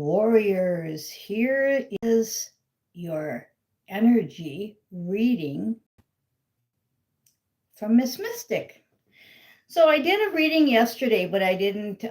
warriors, here is your energy reading from Miss Mystic. So I did a reading yesterday, but I didn't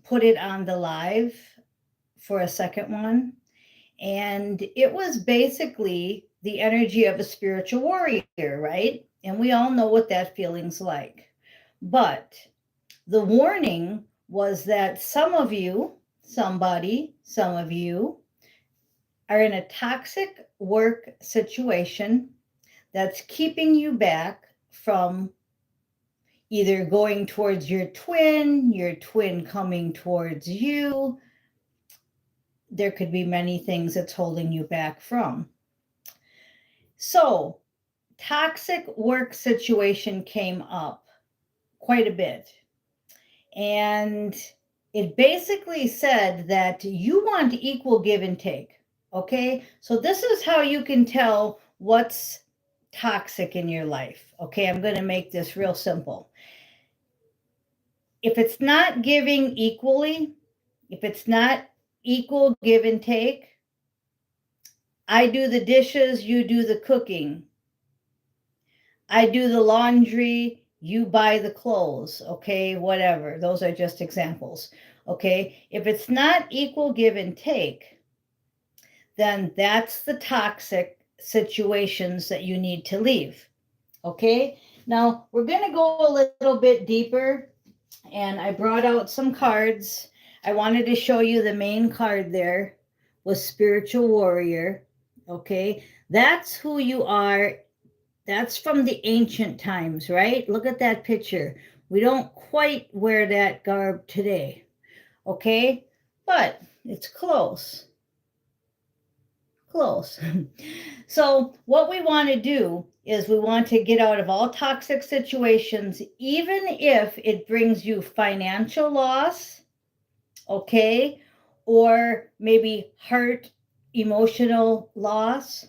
put it on the live for a second one. And it was basically the energy of a spiritual warrior, right? And we all know what that feeling's like. But the warning was that some of you, some of you are in a toxic work situation that's keeping you back from either going towards your twin coming towards you. There could be many things that's holding you back from. So, toxic work situation came up quite a bit. And it basically said that you want equal give and take. Okay. So, this is how you can tell what's toxic in your life. Okay. I'm going to make this real simple. If it's not giving equally, if it's not equal give and take, I do the dishes, you do the cooking. I do the laundry, you buy the clothes, okay, whatever. Those are just examples, okay? If it's not equal give and take, then that's the toxic situations that you need to leave, okay? Now, we're going to go a little bit deeper, and I brought out some cards. I wanted to show you the main card there was Spiritual Warrior, okay? That's who you are. That's from the ancient times, right? Look at that picture. We don't quite wear that garb today, okay? But it's close. Close. So what we want to do is we want to get out of all toxic situations, even if it brings you financial loss, okay? Or maybe heart, emotional loss.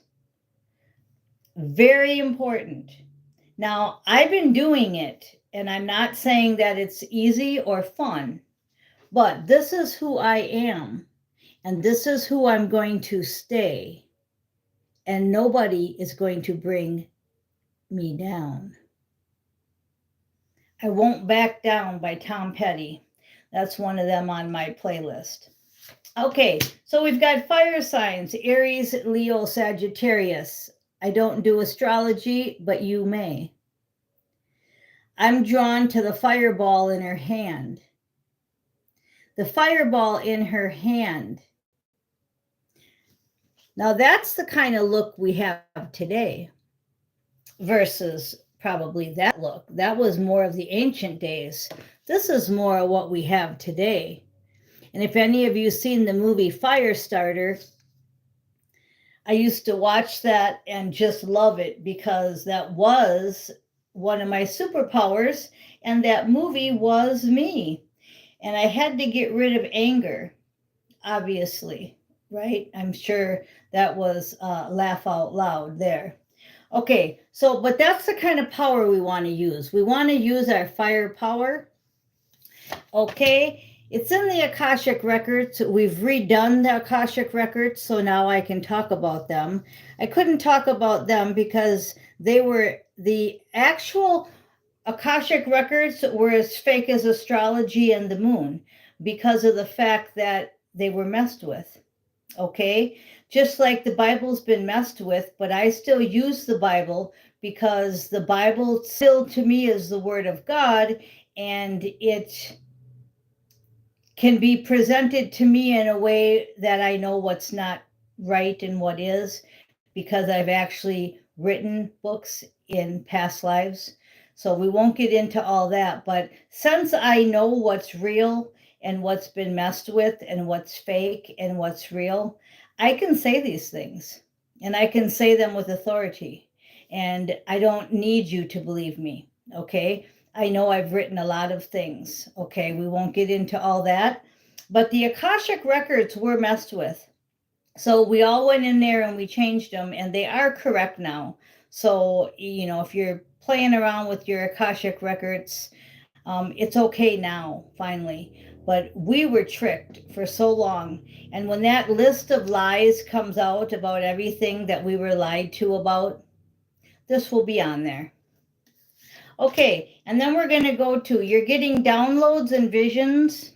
Very important. Now, I've been doing it, and I'm not saying that it's easy or fun, but this is who I am, and this is who I'm going to stay, and nobody is going to bring me down. I Won't Back Down by Tom Petty. That's one of them on my playlist. Okay, so we've got fire signs, Aries, Leo, Sagittarius. I don't do astrology, but you may. I'm drawn to the fireball in her hand. The fireball in her hand. Now that's the kind of look we have today versus probably that look. That was more of the ancient days. This is more of what we have today. And if any of you seen the movie Firestarter, I used to watch that and just love it because that was one of my superpowers, and that movie was me. And I had to get rid of anger, obviously, right? I'm sure that was laugh out loud there. Okay, so, but that's the kind of power we want to use. We want to use our fire power. Okay, it's in the Akashic Records. We've redone the Akashic Records, so now I can talk about them. I couldn't talk about them because they were the actual Akashic Records were as fake as astrology and the moon because of the fact that they were messed with. Okay, just like the Bible's been messed with, but I still use the Bible because the Bible still to me is the Word of God, and it can be presented to me in a way that I know what's not right and what is, because I've actually written books in past lives. So we won't get into all that, but since I know what's real and what's been messed with and what's fake and what's real, I can say these things, and I can say them with authority, and I don't need you to believe me, okay? I know I've written a lot of things, okay? We won't get into all that, but the Akashic Records were messed with. So we all went in there and we changed them, and they are correct now. So, you know, if you're playing around with your Akashic Records, it's okay now, finally. But we were tricked for so long. And when that list of lies comes out about everything that we were lied to about, this will be on there. Okay, and then we're going to go to, you're getting downloads and visions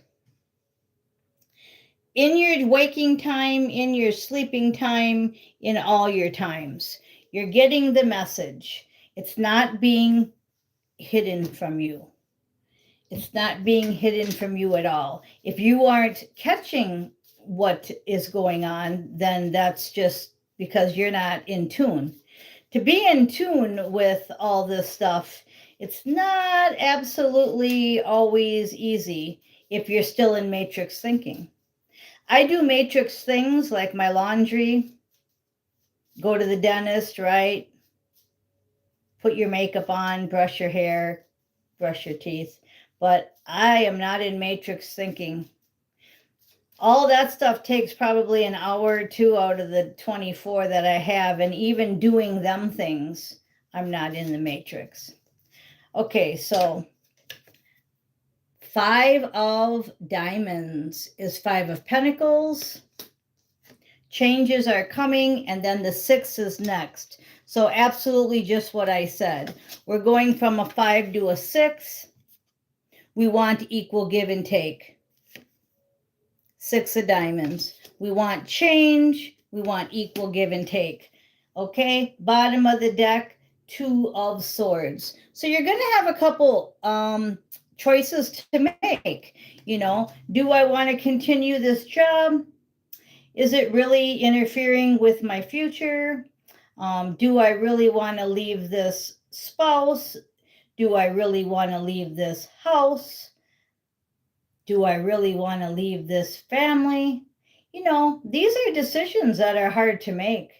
in your waking time, in your sleeping time, in all your times. You're getting the message. It's not being hidden from you. It's not being hidden from you at all. If you aren't catching what is going on, then that's just because you're not in tune. To be in tune with all this stuff, it's not absolutely always easy if you're still in matrix thinking. I do matrix things like my laundry, go to the dentist, right? Put your makeup on, brush your hair, brush your teeth. But I am not in matrix thinking. All that stuff takes probably an hour or two out of the 24 that I have. And even doing them things, I'm not in the matrix. Okay, so 5 of diamonds is 5 of pentacles. Changes are coming, and then the 6 is next. So absolutely just what I said. We're going from a 5 to a 6. We want equal give and take. 6 of diamonds. We want change. We want equal give and take. Okay, bottom of the deck, 2 of swords. So you're going to have a couple choices to make. You know, do I want to continue this job? Is it really interfering with my future? Do I really want to leave this spouse? Do I really want to leave this house? Do I really want to leave this family? You know, these are decisions that are hard to make.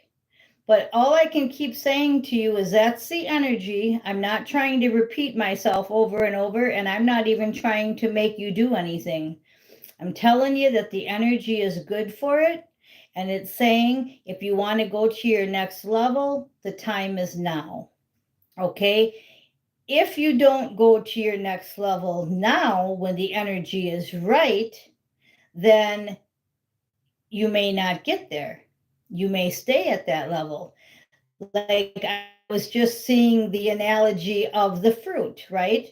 But all I can keep saying to you is that's the energy. I'm not trying to repeat myself over and over, and I'm not even trying to make you do anything. I'm telling you that the energy is good for it. And it's saying, if you want to go to your next level, the time is now. Okay? If you don't go to your next level now, when the energy is right, then you may not get there. You may stay at that level. Like I was just seeing the analogy of the fruit, right?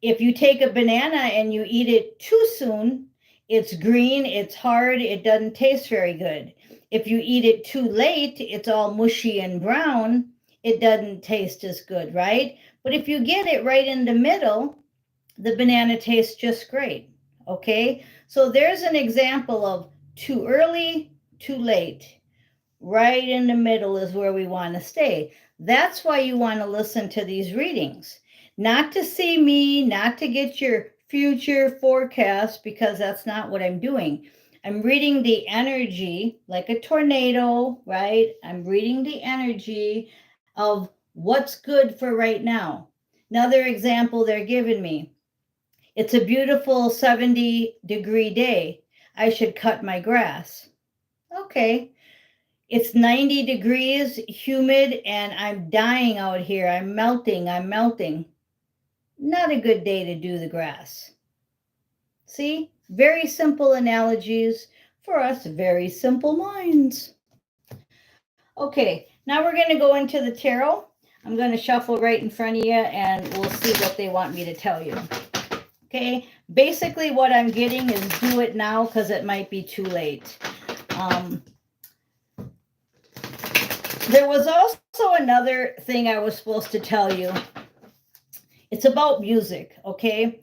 If you take a banana and you eat it too soon, it's green, it's hard, it doesn't taste very good. If you eat it too late, it's all mushy and brown, it doesn't taste as good, right? But if you get it right in the middle, the banana tastes just great, okay? So there's an example of too early, too late. Right in the middle is where we want to stay. That's why you want to listen to these readings. Not to see me, not to get your future forecast, because that's not what I'm doing. I'm reading the energy like a tornado, right? I'm reading the energy of what's good for right now. Another example they're giving me. It's a beautiful 70-degree day. I should cut my grass. Okay. It's 90 degrees, humid, and I'm dying out here. I'm melting. Not a good day to do the grass. See? Very simple analogies for us very simple minds. Okay, now we're going to go into the tarot. I'm going to shuffle right in front of you, and we'll see what they want me to tell you. Okay, basically what I'm getting is do it now because it might be too late. There was also another thing I was supposed to tell you. It's about music, okay?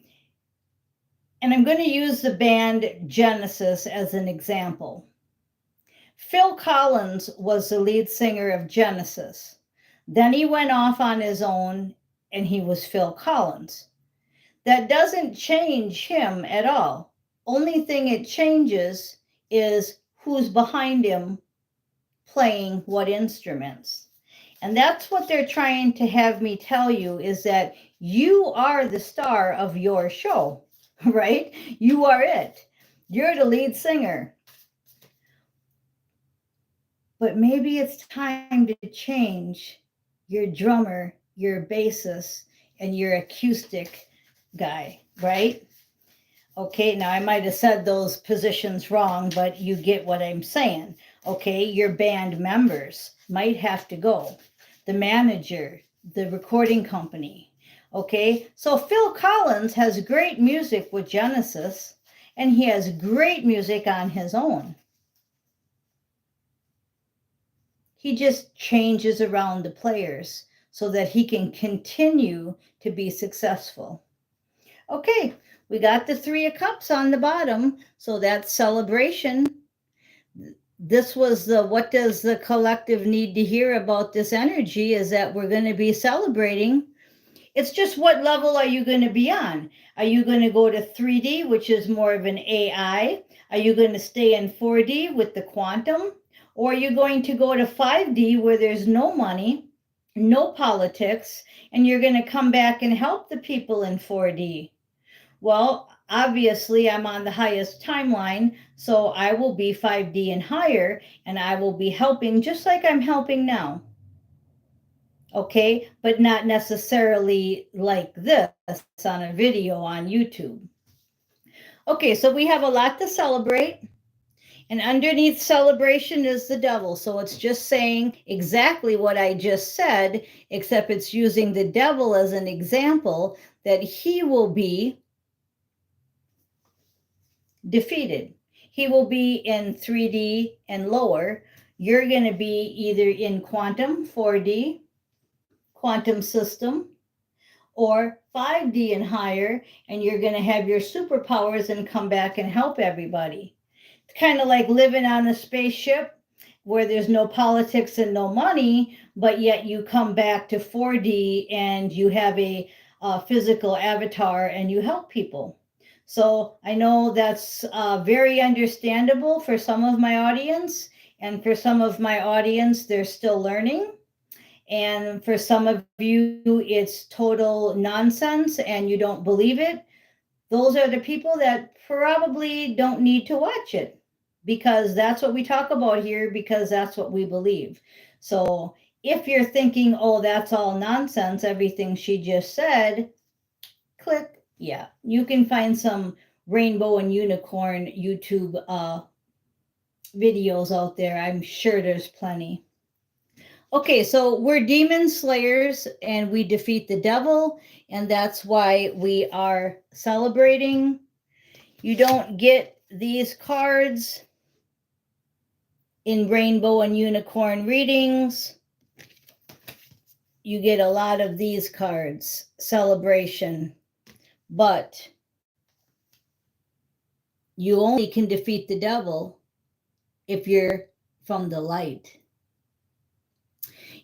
And I'm going to use the band Genesis as an example. Phil Collins was the lead singer of Genesis. Then he went off on his own and he was Phil Collins. That doesn't change him at all. Only thing it changes is who's behind him playing what instruments. And that's what they're trying to have me tell you, is that you are the star of your show, right? You are it. You're the lead singer. But maybe it's time to change your drummer, your bassist, and your acoustic guy, right? Okay, now I might have said those positions wrong, but you get what I'm saying. Okay, your band members might have to go. The manager, the recording company. Okay, so Phil Collins has great music with Genesis, and he has great music on his own. He just changes around the players so that he can continue to be successful. Okay, we got the 3 of Cups on the bottom, so that's celebration. This was the what does the collective need to hear about this energy is that we're going to be celebrating. It's just what level are you going to be on? Are you going to go to 3D, which is more of an AI? Are you going to stay in 4D with the quantum? Or are you going to go to 5D where there's no money, no politics, and you're going to come back and help the people in 4D? Well, obviously, I'm on the highest timeline, so I will be 5D and higher, and I will be helping just like I'm helping now. Okay, but not necessarily like this on a video on YouTube. Okay, so we have a lot to celebrate. And underneath celebration is the devil. So it's just saying exactly what I just said, except it's using the devil as an example that he will be defeated. He will be in 3D and lower. You're going to be either in quantum, 4D, quantum system, or 5D and higher, and you're going to have your superpowers and come back and help everybody. It's kind of like living on a spaceship where there's no politics and no money, but yet you come back to 4D and you have a physical avatar and you help people. So I know that's very understandable for some of my audience, and for some of my audience, they're still learning. And for some of you, it's total nonsense and you don't believe it. Those are the people that probably don't need to watch it, because that's what we talk about here, because that's what we believe. So if you're thinking, oh, that's all nonsense, everything she just said, click. Yeah, you can find some rainbow and unicorn YouTube videos out there. I'm sure there's plenty. Okay, so we're demon slayers and we defeat the devil, and that's why we are celebrating. You don't get these cards in rainbow and unicorn readings. You get a lot of these cards, celebration, but you only can defeat the devil if you're from the light.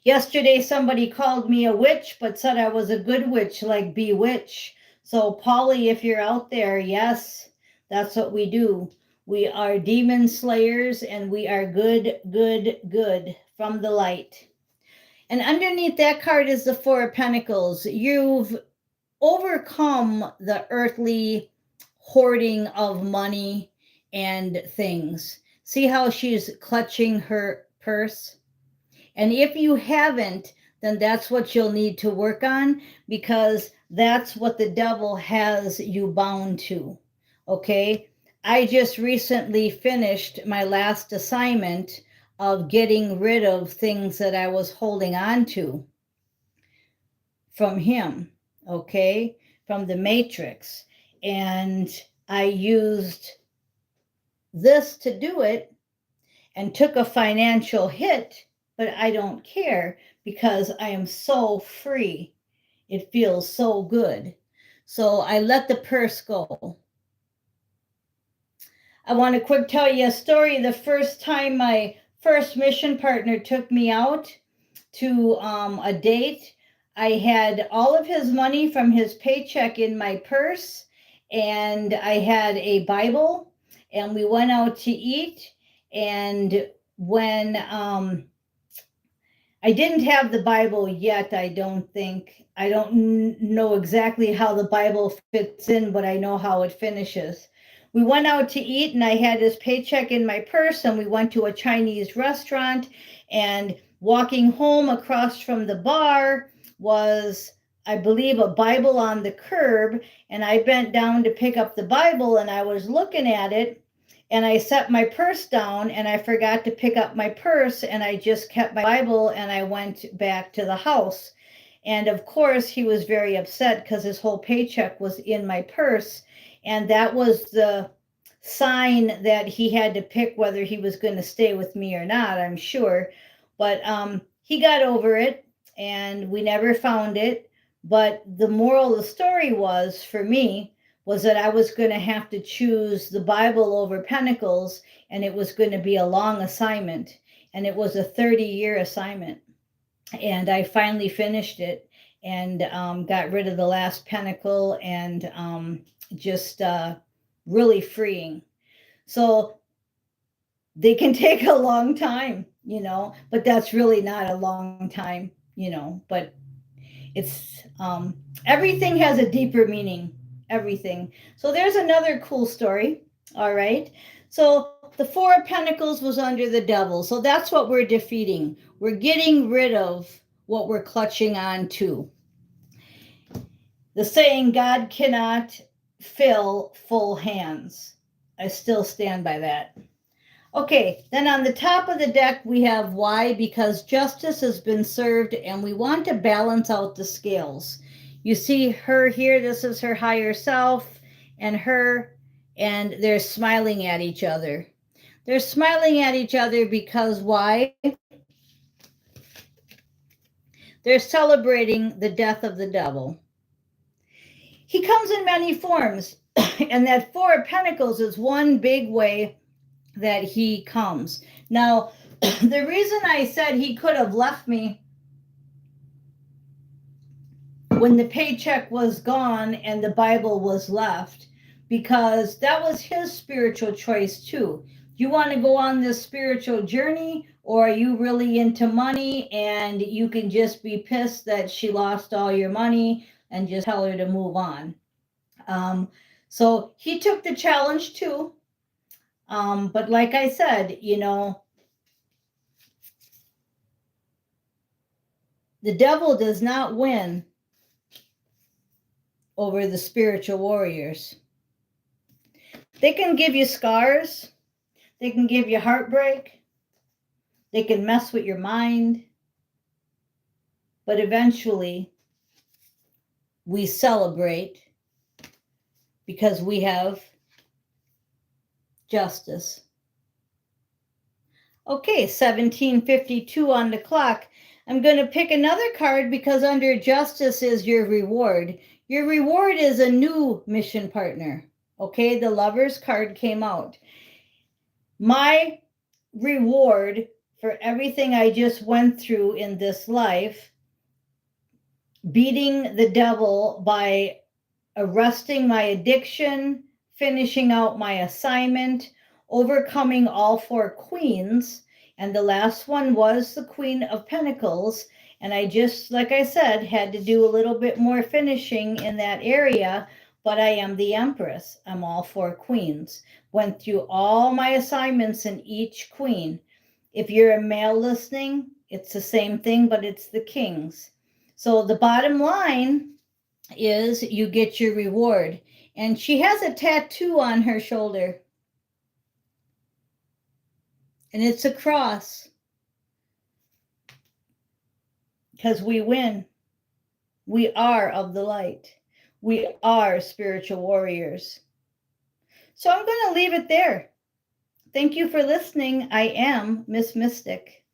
Yesterday, somebody called me a witch, but said I was a good witch, like Bewitch. So, Polly, if you're out there, yes, that's what we do. We are demon slayers, and we are good, good, good from the light. And underneath that card is the Four of Pentacles. You've overcome the earthly hoarding of money and things. See how she's clutching her purse? And if you haven't, then that's what you'll need to work on, because that's what the devil has you bound to. Okay? I just recently finished my last assignment of getting rid of things that I was holding on to from him, okay? From the matrix. And I used this to do it and took a financial hit, but I don't care because I am so free. It feels so good. So I let the purse go. I want to quick tell you a story. The first time my first mission partner took me out to a date, I had all of his money from his paycheck in my purse, and I had a Bible, and we went out to eat. And when I didn't have the Bible yet, I don't think. I don't know exactly how the Bible fits in, but I know how it finishes. We went out to eat, and I had his paycheck in my purse, and we went to a Chinese restaurant. And walking home across from the bar was I believe, a Bible on the curb, and I bent down to pick up the Bible, and I was looking at it, and I set my purse down, and I forgot to pick up my purse, and I just kept my Bible, and I went back to the house. And of course, he was very upset because his whole paycheck was in my purse, and that was the sign that he had to pick whether he was going to stay with me or not, I'm sure. But he got over it, and we never found it. But the moral of the story was, for me, was that I was going to have to choose the Bible over Pentacles, and it was going to be a long assignment, and it was a 30-year assignment. And I finally finished it, and got rid of the last Pentacle, and just really freeing. So they can take a long time, but that's really not a long time, but it's everything has a deeper meaning, everything. So there's another cool story. All right. So the Four of Pentacles was under the Devil. So that's what we're defeating. We're getting rid of what we're clutching on to. The saying, God cannot fill full hands. I still stand by that. Okay, then on the top of the deck, we have why, because justice has been served, and we want to balance out the scales. You see her here, this is her higher self, and her, and they're smiling at each other. They're smiling at each other because why? They're celebrating the death of the devil. He comes in many forms, and that Four of Pentacles is one big way that he comes. Now, the reason I said he could have left me when the paycheck was gone and the Bible was left, because that was his spiritual choice too. You want to go on this spiritual journey, or are you really into money and you can just be pissed that she lost all your money and just tell her to move on? So he took the challenge too. But like I said, the devil does not win over the spiritual warriors. They can give you scars. They can give you heartbreak. They can mess with your mind. But eventually, we celebrate because we have justice. Okay, 1752 on the clock. I'm going to pick another card because under justice is your reward. Your reward is a new mission partner. Okay, the Lovers card came out. My reward for everything I just went through in this life, beating the devil by arresting my addiction, finishing out my assignment, overcoming all four queens, and the last one was the Queen of Pentacles. And I just, like I said, had to do a little bit more finishing in that area, but I am the Empress. I'm all four queens. Went through all my assignments in each queen. If you're a male listening, it's the same thing, but it's the kings. So the bottom line is you get your reward. And she has a tattoo on her shoulder. And it's a cross. Because we win. We are of the light. We are spiritual warriors. So I'm going to leave it there. Thank you for listening. I am Miss Mystic.